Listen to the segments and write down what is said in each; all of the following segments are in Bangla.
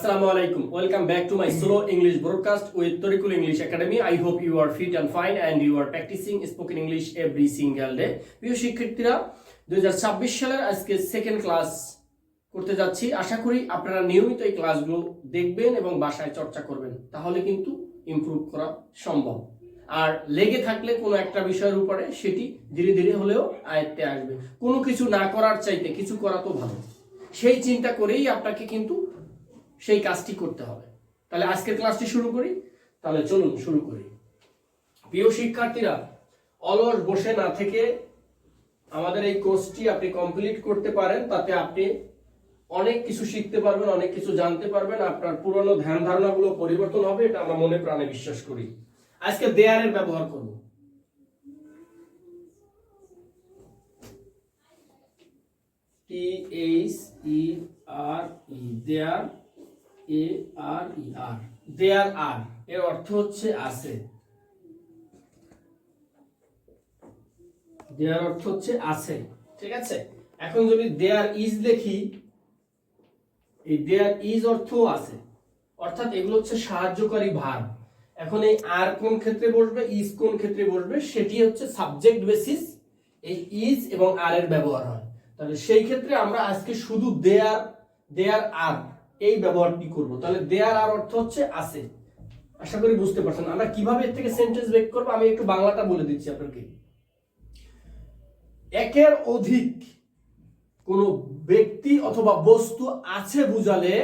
Assalamu alaikum. Welcome back to my solo English broadcast with Torikul English Academy. I hope you are fit and fine and you are practicing spoken English every single day. প্রিয় শিক্ষার্থীরা 2026 সালের আজকে সেকেন্ড ক্লাস করতে যাচ্ছি। আশা করি আপনারা নিয়মিত এই ক্লাসগুলো দেখবেন এবং বাসায় চর্চা করবেন, তাহলে কিন্তু ইমপ্রুভ করা সম্ভব। আর লেগে থাকলে কোনো একটা বিষয়ের উপরে সেটি ধীরে ধীরে হলেও আয়ত্তে আসবে। কোনো কিছু না করার চাইতে কিছু করা তো ভালো, সেই চিন্তা করেই আপনাকে কিন্তু সেই কাজটি করতে হবে। তাহলে আজকের ক্লাসটি শুরু করি। তাহলে চলুন শুরু করি। প্রিয় শিক্ষার্থীরা, অলস বসে না থেকে আমাদের এই কোর্সটি আপনি কমপ্লিট করতে পারেন, তাতে আপনি অনেক কিছু শিখতে পারবেন, অনেক কিছু জানতে পারবেন, আপনার পুরনো ধ্যান ধারণাগুলো পরিবর্তন হবে, এটা আমরা মনে প্রাণে বিশ্বাস করি। আজকে দেয়ারের ব্যবহার করব। THERE দেয়ার ARER দেয়ার আর এর অর্থ হচ্ছে আছে। দেয়ার অর্থ হচ্ছে আছে, ঠিক আছে। এখন যদি দেয়ার ইজ দেখি, এই দেয়ার ইজ অর্থ আছে, অর্থাৎ এগুলো হচ্ছে সাহায্যকারী ভার্ব। এখন এই আর কোন ক্ষেত্রে বসবে, ইজ কোন ক্ষেত্রে বসবে, সেটি হচ্ছে সাবজেক্ট বেসিস এই ইজ এবং আর এর ব্যবহার হয়। তাহলে সেই ক্ষেত্রে আমরা আজকে শুধু দেয়ার আর এই ব্যবহারটি করব। তাহলে দেয়ার আর অর্থ হচ্ছে আছে। আশা করি বুঝতে পারছেন আমরা কিভাবে এর থেকে সেন্টেন্স ব্রেক করব। আমি একটু বাংলাটা বলে দিচ্ছি আপনাকে। একের অধিক কোনো ব্যক্তি অথবা বস্তু আছে বুঝালে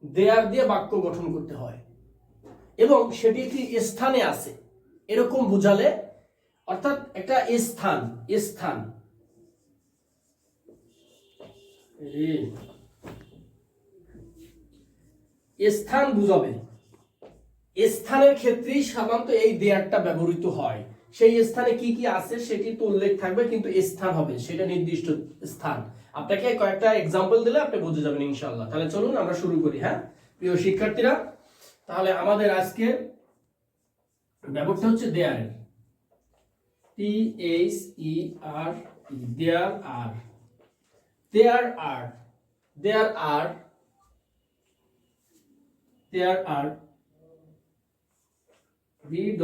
দেয়ার দিয়ে বাক্য গঠন করতে হয়, এবং সেটি একটি স্থানে আছে এরকম বুঝালে, অর্থাৎ একটা স্থান স্থান বুঝাবে। স্থানের ক্ষেত্রেই সাধারণত এই দেয়ারটা ব্যবহৃত হয়। সেই স্থানে কি কি আছে সেটি তো উল্লেখ থাকবে, কিন্তু স্থান হবে সেটা নির্দিষ্ট স্থান। আপনাকে কয়েকটা এক্সাম্পল দিলে আপনি বুঝে যাবেন ইনশাআল্লাহ। তাহলে চলুন আমরা শুরু করি। হ্যাঁ প্রিয় শিক্ষার্থীরা, তাহলে আমাদের আজকে ব্যবহারটা হচ্ছে দেয়ারের। THERE there are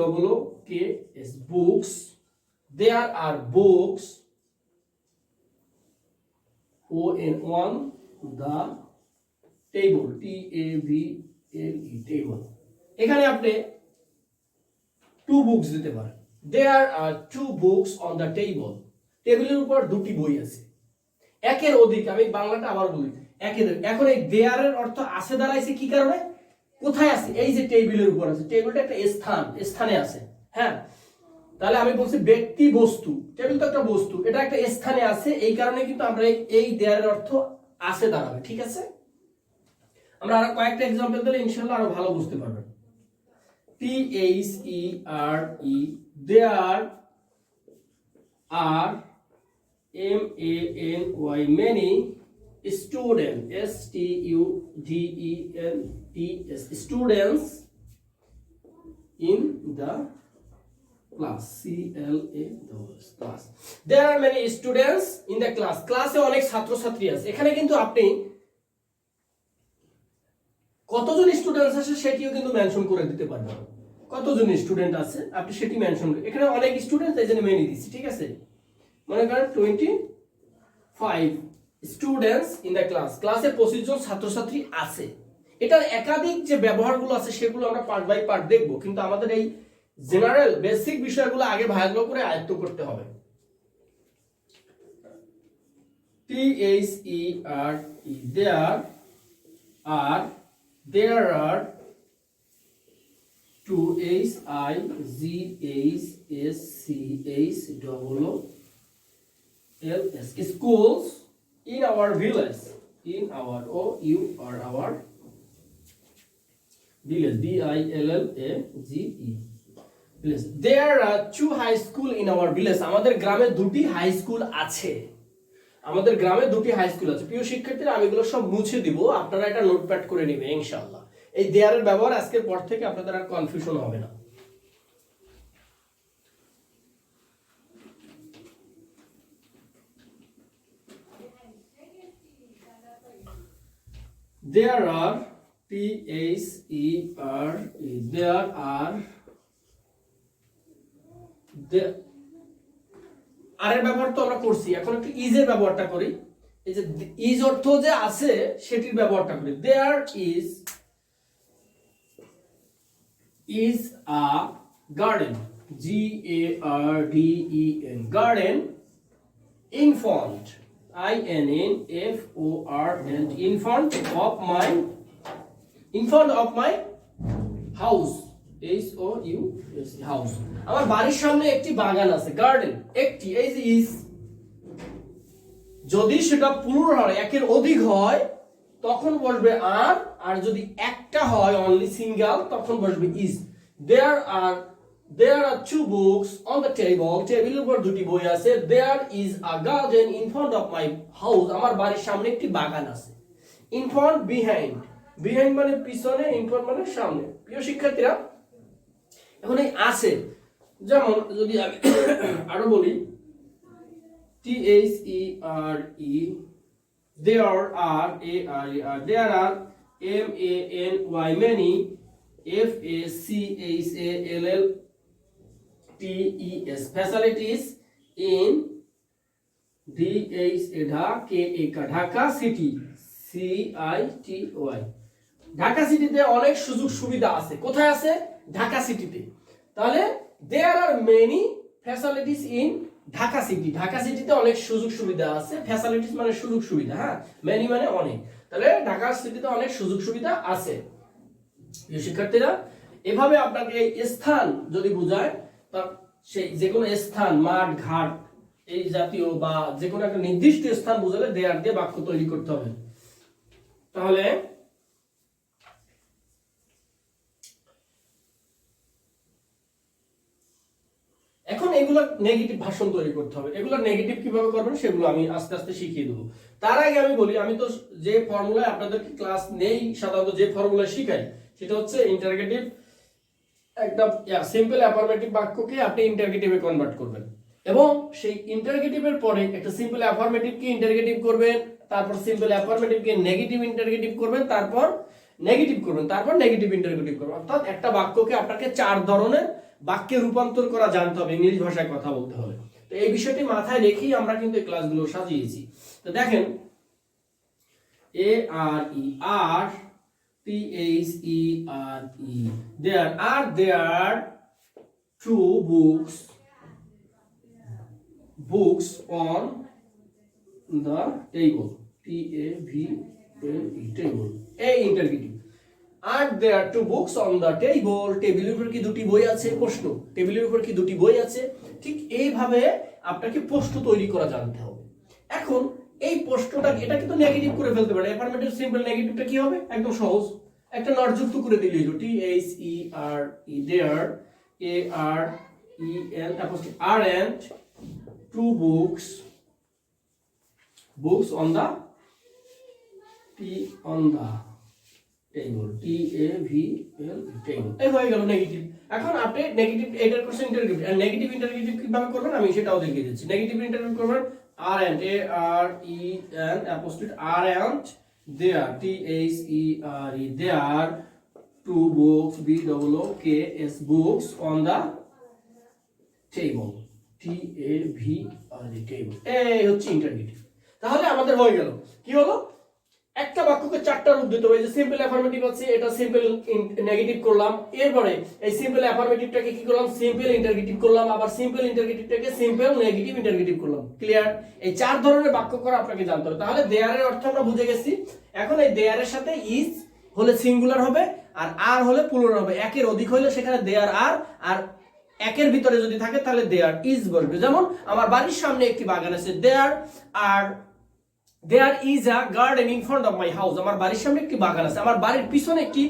BOOKS books. There are books. on the table. table. এখানে আপনি two books দিতে পারেন। There are two books on the table. টেবিলের উপর দুটি বই আছে। একের অধিক, আমি বাংলাটা আবার বলি, একের। এখন এই দেয়ারের অর্থ আছে দাঁড়াইছে কি কারণে, কোথায় আছে, এই যে টেবিলের উপর আছে, টেবিলটা একটা স্থানে আছে। হ্যাঁ, তাহলে আমি বলছি ব্যক্তি বস্তু, টেবিল তো একটা বস্তু, এটা একটা স্থানে আছে, এই কারণে কিন্তু আমরা এই দেয়ারের অর্থ আছে দাঁড়াবে। ঠিক আছে, আমরা আরো কয়েকটা এক্সাম্পল দিলে ইনশাআল্লাহ আরো ভালো বুঝতে পারবেন। THERE there are many students, students in the class. class. There are many students in the class. ক্লাসে অনেক ছাত্রছাত্রী আছে। এখানে কিন্তু আপনি কতজন স্টুডেন্টস আছে সেটিও কিন্তু মেনশন করে দিতে পারবেন। কতজন স্টুডেন্ট আছে আপনি সেটি মেনশন করে, এখানে অনেক স্টুডেন্টস এই জন্য মেনি দিছি। ঠিক আছে, মনে করেন 25 স্টুডেন্টস ইন দ্য ক্লাস। ক্লাসে 25 জন ছাত্রছাত্রী আছে। এটার একাধিক যে ব্যবহারগুলো আছে সেগুলো আমরা পার্ট বাই পার্ট দেখব, কিন্তু আমাদের এই জেনারেল বেসিক বিষয়গুলো আগে ভালো করে আয়ত্ত করতে হবে। there are two schools in our village. our village, village. There are two high school in our village. আমাদের গ্রামে দুটি হাই স্কুল আছে। আমাদের গ্রামে দুটি হাই স্কুল আছে। প্রিয় শিক্ষার্থীরা, আমি এগুলো সব মুছে দিব, আপনারা এটা নোটপ্যাড করে নেবেন ইনশাআল্লাহ। এই দেয়ারের ব্যবহার আজকের পর থেকে আপনাদের আর কনফিউশন হবে না। There are T-H-E-R-E, there are, আরের ব্যবহার তো আমরা করছি, এখন একটু ইজের ব্যবহারটা করি। এই যে ইজ অর্থ যে আছে সেটির ব্যবহারটা করি। দেয়ার is a garden, G-A-R-D-E-N, garden, infant, I-N-N-F-O-R-N, infant of my house, H-O-U-S, house, আমার বাড়ির সামনে একটি বাগান আছে, গার্ডেন, একটি, এই যে ইজ, যদি সেটা প্লুরাল একের অধিক হয় তখন বসবে আর, আর যদি একটা হয় অনলি সিঙ্গেল তখন বসবে is. there are two books on the table, টেবিলের উপর দুটি বই আছে। there is a garden in front of my house, আমার বাড়ির সামনে একটি বাগান আছে। in front, behind, behind মানে পিছনে, in front মানে সামনে। প্রিয় শিক্ষার্থীরা, এখন এই আছে, যেমন যদি আমি আরো বলি, T-H-E-R-E, there are, A-R-E-R, there are, M-A-N-Y, many, F-A-C-H-A-L-L-T-E-S, facilities in Dhaka city, C-I-T-Y, Dhaka সিটিতে অনেক সুযোগ সুবিধা আছে। কোথায় আছে? ঢাকা সিটিতে। তাহলে there are many facilities in Dhaka city, Dhaka সিটিতে অনেক সুযোগ সুবিধা আছে। ফ্যাসিলিটিস মানে সুযোগ সুবিধা, হ্যাঁ, মেনি মানে অনেক। তাহলে ঢাকা সিটিতে অনেক সুযোগ সুবিধা আছে। শিক্ষার্থীরা, এভাবে আপনাকে স্থান যদি বোঝায়, তা সেই যে কোনো স্থান, মাঠ, ঘাট, এই জাতীয় বা যে কোনো একটা নির্দিষ্ট স্থান বোঝালে দেয়ার দিয়ে বাক্য তৈরি করতে হবে। তাহলে এখন এগুলো নেগেটিভ ভাষণ তৈরি করতে হবে। এগুলো নেগেটিভ কিভাবে করবেন সেগুলো আমি আস্তে আস্তে শিখিয়ে দেবো। তার আগে আমি বলি, আমি তো যে ফর্মুলায় আপনাদেরকে ক্লাস নেই, সাধারণত যে ফর্মুলা শিখাই সেটা হচ্ছে ইন্টারগেটিভ। একটা সিম্পল অ্যাফার্মেটিভ বাক্যকে আপনি ইন্টারগেটিভে কনভার্ট করবেন, এবং সেই ইন্টারগেটিভের পরে একটা সিম্পল অ্যাফার্মেটিভকে ইন্টারগেটিভ করবেন, তারপর সিম্পল অ্যাফার্মেটিভকে নেগেটিভ ইন্টারগেটিভ করবেন, তারপর নেগেটিভ করবেন, তারপর নেগেটিভ ইন্টারগেটিভ করবেন। অর্থাৎ একটা বাক্যকে আপনাকে 4 ধরনের বাক্যে রূপান্তর করা জানতে হবে, ইংলিশ ভাষায় কথা বলতে হবে। তো এই বিষয়টি মাথায় রেখেই আমরা কিন্তু এই ক্লাসগুলো সাজিয়েছি। তো দেখেন, A-R-E-R-T-H-E-R-E, there are 2 books on the table, T-A-B-L-E, table, A interrogative. R there 2 books on the table, টেবিলের উপর কি দুটি বই আছে? প্রশ্ন, টেবিলের উপর কি দুটি বই আছে? ঠিক এইভাবে আপনাকে প্রশ্ন তৈরি করা জানতে হবে। এখন এই প্রশ্নটা, এটা কিন্তু নেগেটিভ করে ফেলতে পারে। অ্যাফার্মেটিভ সিম্পল নেগেটিভটা কি হবে? একদম সহজ, একটা নট যুক্ত করে দিলেই হলো। T-H-E-R-E, there, A-R-E-N, aren't 2 books on the table, T-A-V-L, table, এই হয়ে গেল নেগেটিভ। এখন আপনি নেগেটিভ এটার কোশ্চেন ইন্টারগেটিভ, আর নেগেটিভ ইন্টারগেটিভ কিভাবে করবেন আমি সেটাও দেখিয়ে দিচ্ছি। নেগেটিভ ইন্টারগেটিভ করবেন aren't, A-R-E-N, apostrophe aren't, there, T-H-E-R-E, there 2 books, B-O-O-K-S, books on the table, T-A-V-L, table, এই হচ্ছে ইন্টারগেটিভ। তাহলে আমাদের হয়ে গেল, কি হলো? একটা বাক্যকে 4টা রূপ দিতে হবে। যে সিম্পল অ্যাফার্মেটিভ আছে, এটা সিম্পল নেগেটিভ করলাম, এরপরে এই সিম্পল অ্যাফার্মেটিভটাকে কি করলাম? সিম্পল ইন্টারগেটিভ করলাম, আবার সিম্পল ইন্টারগেটিভটাকে সিম্পল নেগেটিভ ইন্টারগেটিভ করলাম। ক্লিয়ার? এই 4 ধরনের বাক্য করা আপনাকে জানতে হবে। তাহলে দেয়ারের অর্থ আমরা বুঝে গেছি। এখন এই দেয়ারের সাথে ইজ হলে সিঙ্গুলার হবে, আর আর হলে প্লুরাল হবে। একের অধিক হলে সেখানে দেয়ার আর একের ভিতরে যদি থাকে তাহলে দেয়ার ইজ বলবে। যেমন আমার বাড়ির সামনে একটি বাগান আছে, there is a garden in front of my house, আমার বাড়ির সামনে একটি বাগান আছে, আমার বাড়ির পিছনে একটি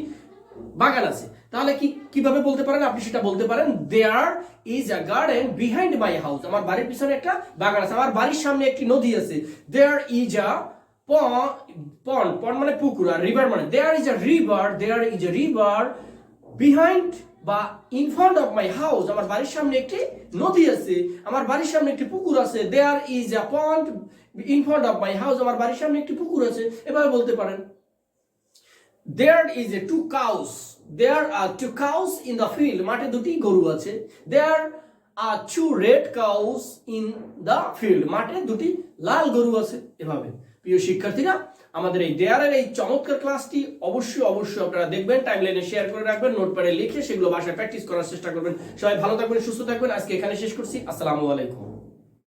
বাগান আছে। তাহলে কিভাবে বলতে পারেন? আপনি সেটা বলতে পারেন there is a garden behind my house, আমার বাড়ির পিছনে একটা বাগান আছে, আমার বাড়ির সামনে একটি নদী আছে, there is a pond মানে পুকুর, আর river মানে there is a river behind বা in front of my house, আমার বাড়ির সামনে একটি নদী আছে, আমার বাড়ির সামনে একটি পুকুর আছে, there is a pond in front of my house, আমার বাড়ির সামনে একটি পুকুর আছে। এভাবে বলতে পারেন। there is a two cows, there are two cows in the field, মাঠে দুটি গরু আছে, there are two red cows in the field, মাঠে দুটি লাল গরু আছে। এভাবে প্রিয় শিক্ষার্থীরা, আমাদের এই দেয়ারের এই চমৎকার ক্লাসটি অবশ্যই আপনারা দেখবেন, টাইমলাইনে শেয়ার করে রাখবেন, নোটপ্যাডে লিখে সেগুলো বাসায় প্র্যাকটিস করার চেষ্টা করবেন। সবাই ভালো থাকবেন, সুস্থ থাকবেন। আজকে এখানে শেষ করছি। আসসালামু আলাইকুম।